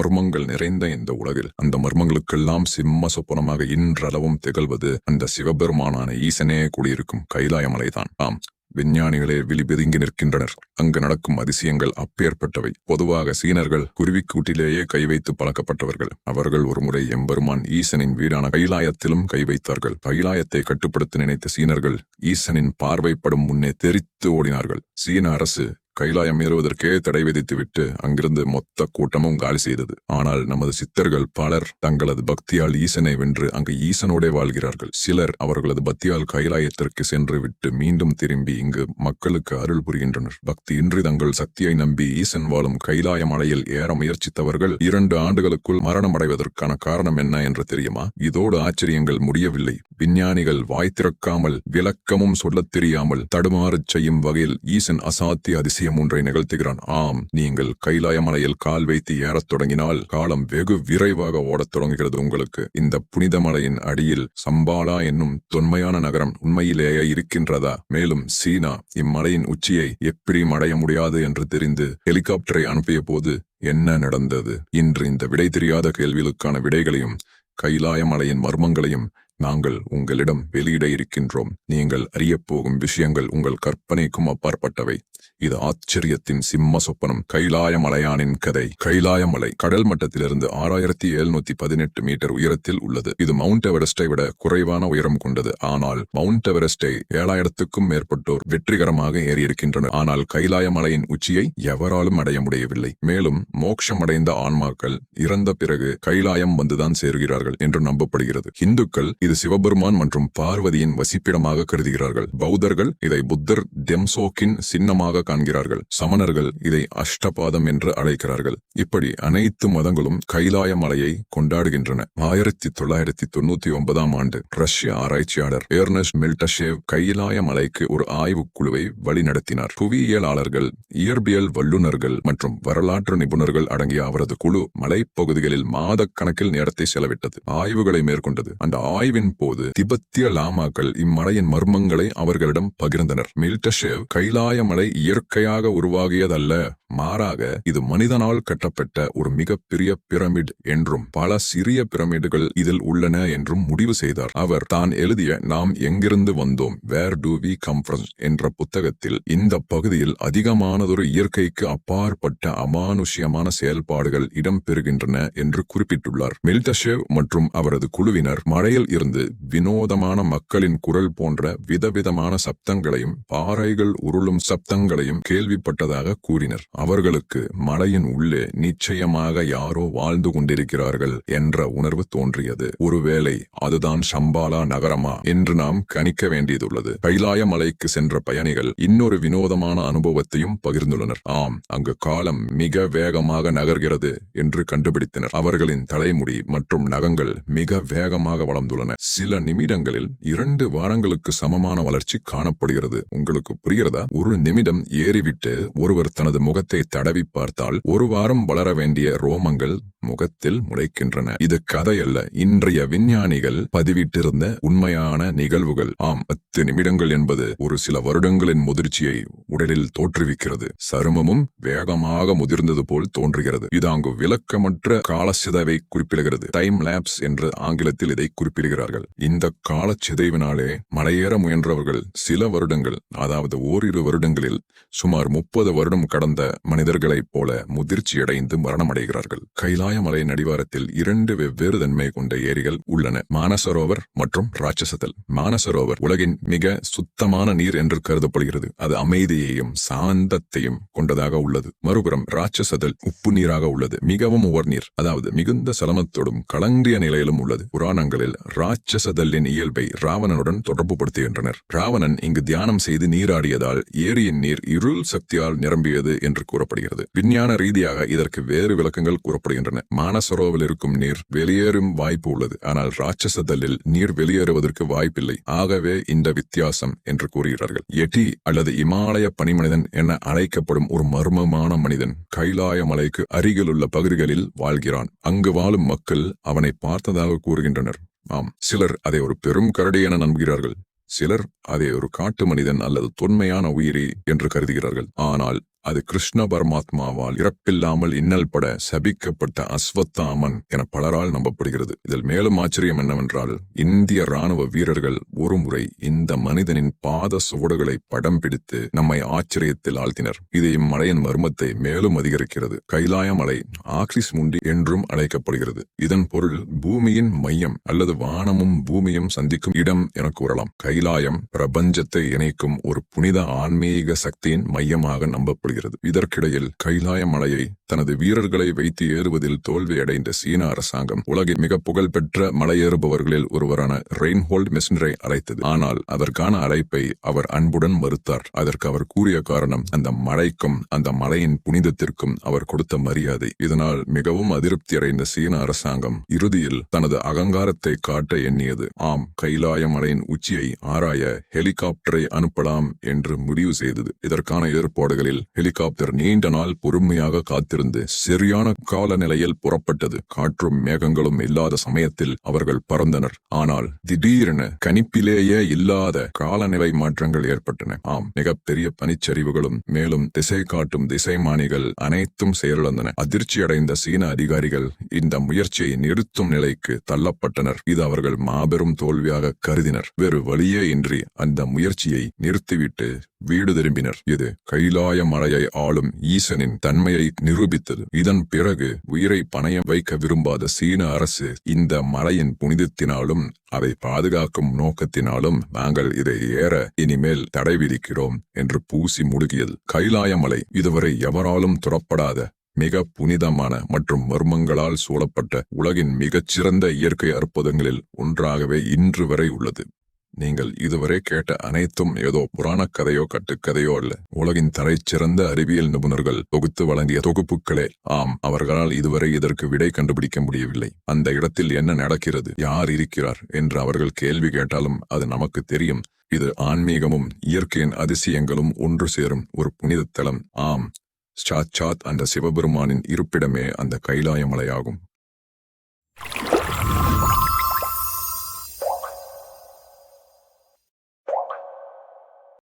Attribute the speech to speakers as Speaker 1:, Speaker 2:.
Speaker 1: மர்மங்கள் நிறைந்த இந்த உலகில் அந்த மர்மங்களுக்கெல்லாம் சிம்ம சொப்பனமாக இன்றளவும் திகழ்வது அந்த சிவபெருமானான ஈசனே கூடியிருக்கும் கைலாயமலைதான். ஆம், விஞ்ஞானிகளே விழிபெதுங்கி நிற்கின்றனர். அங்கு நடக்கும் அதிசயங்கள் அப்பேற்பட்டவை. பொதுவாக சீனர்கள் குருவிக்கூட்டிலேயே கை வைத்து பழக்கப்பட்டவர்கள். அவர்கள் ஒருமுறை எம்பெருமான் ஈசனின் வீடான கைலாயத்திலும் கை வைத்தார்கள். கைலாயத்தை கட்டுப்படுத்த நினைத்த சீனர்கள் ஈசனின் பார்வைப்படும் முன்னே தெரித்து ஓடினார்கள். சீன அரசு கைலாயம் ஏறுவதற்கே தடை விதித்துவிட்டு அங்கிருந்து மொத்த கூட்டமும் காலி செய்தது. ஆனால் நமது சித்தர்கள் பலர் தங்களது பக்தியால் ஈசனை வென்று அங்கு ஈசனோடே வாழ்கிறார்கள். சிலர் அவர்களது பக்தியால் கைலாயத்திற்கு சென்று விட்டு மீண்டும் திரும்பி இங்கு மக்களுக்கு அருள் புரிகின்றனர். பக்தியின்றி தங்கள் சக்தியை நம்பி ஈசன் வாழும் கைலாய மலையில் ஏற முயற்சித்தவர்கள் 2 ஆண்டுகளுக்குள் மரணம் அடைவதற்கான காரணம் என்ன என்று தெரியுமா? இதோடு ஆச்சரியங்கள் முடியவில்லை. விஞ்ஞானிகள் வாய் திறக்காமல் விளக்கமும் சொல்லத் தெரியாமல் தடுமாறச் செய்யும் வகையில் ஈசன் அசாத்திய அதிசயம் ஒன்றை நிகழ்த்துகிறான். ஆம், நீங்கள் கைலாய மலையில் கால் வைத்து ஏறத் தொடங்கினால் காலம் வெகு விரைவாக ஓடத் தொடங்குகிறது. உங்களுக்கு இந்த புனித மலையின் அடியில் சம்பாலா என்னும் தொன்மையான நகரம் உண்மையிலேயே இருக்கின்றதா? மேலும் சீனா இம்மலையின் உச்சியை எப்படி அடைய முடியாது என்று தெரிந்து ஹெலிகாப்டரை அனுப்பிய போது என்ன நடந்தது? இன்று இந்த விடை தெரியாத கேள்விகளுக்கான விடைகளையும் கைலாய மலையின் மர்மங்களையும் நாங்கள் உங்களிடம் வெளியிட இருக்கின்றோம். நீங்கள் அறியப்போகும் விஷயங்கள் உங்கள் கற்பனைக்கும் அப்பாற்பட்டவை. இது ஆச்சரியத்தின் சிம்ம சொப்பனம். கைலாய மலையானின் கதை. கைலாய மலை கடல் மட்டத்திலிருந்து 6718 மீட்டர் உயரத்தில் உள்ளது. இது மவுண்ட் எவரெஸ்டை விட குறைவான உயரம் கொண்டது. ஆனால் மவுண்ட் எவரெஸ்டை 7000க்கும் மேற்பட்டோர் வெற்றிகரமாக ஏறியிருக்கின்றனர். ஆனால் கைலாய மலையின் உச்சியை எவராலும் அடைய முடியவில்லை. மேலும் மோட்சம் அடைந்த ஆன்மாக்கள் இறந்த பிறகு கைலாயம் வந்துதான் சேருகிறார்கள் என்று நம்பப்படுகிறது. இந்துக்கள் இது சிவபெருமான் மற்றும் பார்வதியின் வசிப்பிடமாக கருதுகிறார்கள். பௌத்தர்கள் இதை புத்தர் டெம்சோக்கின் சின்னமாக காண்கிறார்கள். சமணர்கள் இதை அஷ்டபாதம் என்று அழைக்கிறார்கள். இப்படி அனைத்து மதங்களும் கைலாய மலையை கொண்டாடுகின்றன. 1999ஆம் ஆண்டு ரஷ்ய ஆராய்ச்சியாளர் எர்னஸ்ட் மில்டஷேவ் கைலாய மலைக்கு ஒரு ஆய்வுக் குழுவை வழிநடத்தினார். புவியியலாளர்கள், இயற்பியல் வல்லுநர்கள் மற்றும் வரலாற்று நிபுணர்கள் அடங்கிய அவரது குழு மலைப்பகுதிகளில் மாதக்கணக்கில் நேரத்தை செலவிட்டது. ஆய்வுகளை மேற்கொண்டது. அந்த ஆய்வின் போது திபெத்திய லாமாக்கள் இம்மலையின் மர்மங்களை அவர்களிடம் பகிர்ந்தனர். மில்டஷேவ் கைலாய மலை இயற்கையாக உருவாகியதல்ல, மாறாக இது மனிதனால் கட்டப்பட்ட ஒரு மிகப்பெரிய பிரமிட் என்றும் பல சிறிய பிரமிடுகள் இதில் உள்ளன என்றும் முடிவு செய்தார். அவர் தான் எழுதிய நாம் எங்கிருந்து வந்தோம், வேர் டு வி கம் ஃப்ரம் என்ற புத்தகத்தில் இந்த பகுதியில் அதிகமானதொரு இயற்கைக்கு அப்பாற்பட்ட அமானுஷ்யமான செயல்பாடுகள் இடம்பெறுகின்றன என்று குறிப்பிட்டுள்ளார். மில்டஷேவ் மற்றும் அவரது குழுவினர் மலையில் இருந்து வினோதமான மக்களின் குரல் போன்ற விதவிதமான சப்தங்களையும் பாறைகள் உருளும் சப்தங்களையும் கேள்விப்பட்டதாக கூறினர். அவர்களுக்கு மலையின் உள்ளே நிச்சயமாக யாரோ வாழ்ந்து கொண்டிருக்கிறார்கள் என்ற உணர்வு தோன்றியது. ஒருவேளை அதுதான் சம்பாலா நகரமா என்று நாம் கணிக்க வேண்டியதுள்ளது. கைலாய மலைக்கு சென்ற பயணிகள் இன்னொரு வினோதமான அனுபவத்தையும் பகிர்ந்துள்ளனர். ஆம், அங்கு காலம் மிக வேகமாக நகர்கிறது என்று கண்டுபிடித்தனர். அவர்களின் தலைமுடி மற்றும் நகங்கள் மிக வேகமாக வளர்ந்துள்ளன. சில நிமிடங்களில் 2 வாரங்களுக்கு சமமான வளர்ச்சி காணப்படுகிறது. உங்களுக்கு புரிகிறதா? ஒரு நிமிடம் ஏறிவிட்டு ஒருவர் தனது முகத்தை தடவி பார்த்தால் 1 வாரம் வளர வேண்டிய ரோமங்கள் முகத்தில் முளைக்கின்றன. இது கதையல்ல, இன்றைய விஞ்ஞானிகள் பதிவிட்டிருந்த உண்மையான நிகழ்வுகள். ஆம், 10 நிமிடங்கள் என்பது ஒரு சில வருடங்களின் முதிர்ச்சியை உடலில் தோற்றுவிக்கிறது. சருமமும் வேகமாக முதிர்ந்தது போல் தோன்றுகிறது. இது அங்கு விளக்கமற்ற காலச்சிதைவை குறிப்பிடுகிறது. டைம் லேப்ஸ் என்று ஆங்கிலத்தில் இதை குறிப்பிடுகிறார்கள். இந்த காலச்சிதைவினாலே மலையேற முயன்றவர்கள் சில வருடங்கள், அதாவது ஓரிரு வருடங்களில் சுமார் 30 வருடம் கடந்த மனிதர்களைப் போல முதிர்ச்சியடைந்து மரணமடைகிறார்கள். கைலாய மலையின் அடிவாரத்தில் 2 வெவ்வேறு தன்மை கொண்ட ஏரிகள் உள்ளன. மானசரோவர் மற்றும் ராட்சசதல். மானசரோவர் உலகின் மிக சுத்தமான நீர் என்று கருதப்படுகிறது. அது அமைதியையும் சாந்தத்தையும் கொண்டதாக உள்ளது. மறுபுறம் ராட்சசதல் உப்பு நீராக உள்ளது. மிகவும் உவர் நீர், அதாவது மிகுந்த சலனத்தோடும் கலங்கிய நிலையிலும் உள்ளது. புராணங்களில் ராட்சசதல்லின் இயல்பை ராவணனுடன் தொடர்பு படுத்துகின்றனர். ராவணன் இங்கு தியானம் செய்து நீராடியதால் ஏரியின் நீர் இருள் சக்தியால் நிரம்பியது என்று கூறப்படுகிறது. விஞ்ஞான ரீதியாக இதற்கு வேறு விளக்கங்கள் கூறப்படுகின்றன. மானசரோவில் இருக்கும் நீர் வெளியேறும் வாய்ப்பு உள்ளது, ஆனால் ராட்சசதல்லில் நீர் வெளியேறுவதற்கு வாய்ப்பில்லை. ஆகவே இந்த வித்தியாசம் என்று கூறுகிறார்கள். எட்டி அல்லது இமாலய பனிமனிதன் என அழைக்கப்படும் ஒரு மர்மமான மனிதன் கைலாய மலைக்கு அருகிலுள்ள பகுதிகளில் வாழ்கிறான். அங்கு வாழும் மக்கள் அவனை பார்த்ததாக கூறுகின்றனர். ஆம், சிலர் அதை ஒரு பெரும் கரடி என நம்புகிறார்கள். சிலர் அதை ஒரு காட்டு மனிதன் அல்லது தொன்மையான உயிரி என்று கருதுகிறார்கள். ஆனால் அது கிருஷ்ண பரமாத்மாவால் இறப்பில்லாமல் இன்னல் பட சபிக்கப்பட்ட அஸ்வத்தாமன் என பலரால் நம்பப்படுகிறது. இதில் மேலும் ஆச்சரியம் என்னவென்றால், இந்திய ராணுவ வீரர்கள் ஒருமுறை இந்த மனிதனின் பாத சுவடுகளை படம் பிடித்து நம்மை ஆச்சரியத்தில் ஆழ்த்தினர். இது இம்மலையின் மர்மத்தை மேலும் அதிகரிக்கிறது. கைலாய மலை ஆக்சிஸ் முண்டி என்றும் அழைக்கப்படுகிறது. இதன் பொருள் பூமியின் மையம் அல்லது வானமும் பூமியும் சந்திக்கும் இடம் என கூறலாம். கைலாயம் பிரபஞ்சத்தை இணைக்கும் ஒரு புனித ஆன்மீக சக்தியின் மையமாக நம்பப்படுகிறது. இதற்கிடையில் கைலாய மலையை தனது வீரர்களை வைத்து ஏறுவதில் தோல்வியடைந்த சீன அரசாங்கம் உலகின் மிக புகழ்பெற்ற மலையேறுபவர்களில் ஒருவரான ரெயின்ஹோல்ட் மெஸ்னரை அழைத்தது. ஆனால் அதற்கான அழைப்பை அவர் அன்புடன் மறுத்தார். அதற்கு அவர் கூறிய காரணம் அந்த மலைக்கும் அந்த மலையின் புனிதத்திற்கும் அவர் கொடுத்த மரியாதை. இதனால் மிகவும் அதிருப்தி அடைந்த சீன அரசாங்கம் இறுதியில் தனது அகங்காரத்தை காட்ட எண்ணியது. ஆம், கைலாய மலையின் உச்சியை ஆராய ஹெலிகாப்டரை அனுப்பலாம் என்று முடிவு செய்தது. இதற்கான ஏற்பாடுகளில் ஹெலிகாப்டர் நீண்ட நாள் பொறுமையாக காத்திருந்து சரியான காலநிலையில் புறப்பட்டது. காற்றும் மேகங்களும் இல்லாத சமயத்தில் அவர்கள் பறந்தனர். ஆனால் திடீரென கணிப்பிலேயே இல்லாத காலநிலை மாற்றங்கள் ஏற்பட்டன. ஆம், மிகப்பெரிய பனிச்சரிவுகளும் மேலும் திசை காட்டும் திசைமானிகள் அனைத்தும் செயலிழந்தன. அதிர்ச்சியடைந்த சீன அதிகாரிகள் இந்த முயற்சியை நிறுத்தும் நிலைக்கு தள்ளப்பட்டனர். இது அவர்கள் மாபெரும் தோல்வியாக கருதினர். வேறு வழியே இன்றி அந்த முயற்சியை நிறுத்திவிட்டு வீடு திரும்பினர். இது கைலாய மலையை ஆளும் ஈசனின் தன்மையை நிரூபித்தது. இதன் பிறகு உயிரை பணயம் வைக்க விரும்பாத சீன அரசு இந்த மலையின் புனிதத்தினாலும் அதை பாதுகாக்கும் நோக்கத்தினாலும் நாங்கள் இதை ஏற இனிமேல் தடை விதிக்கிறோம் என்று பூசி முழுகியது. கைலாய மலை இதுவரை எவராலும் துறப்படாத மிக புனிதமான மற்றும் மர்மங்களால் சூழப்பட்ட உலகின் மிகச்சிறந்த இயற்கை அற்புதங்களில் ஒன்றாகவே இன்று வரை உள்ளது. நீங்கள் இதுவரை கேட்ட அனைத்தும் ஏதோ புராணக் கதையோ கட்டுக்கதையோ அல்ல. உலகின் தலைச்சிறந்த அறிவியல் நிபுணர்கள் தொகுத்து வழங்கிய தொகுப்புகளே. ஆம், அவர்களால் இதுவரை இதற்கு விடை கண்டுபிடிக்க முடியவில்லை. அந்த இடத்தில் என்ன நடக்கிறது, யார் இருக்கிறார் என்று அவர்கள் கேள்வி கேட்டாலும் அது நமக்கு தெரியும். இது ஆன்மீகமும் இயற்கையின் அதிசயங்களும் ஒன்று சேரும் ஒரு புனித தலம். ஆம், சாத் அந்த சிவபெருமானின் இருப்பிடமே அந்த கைலாய மலையாகும்.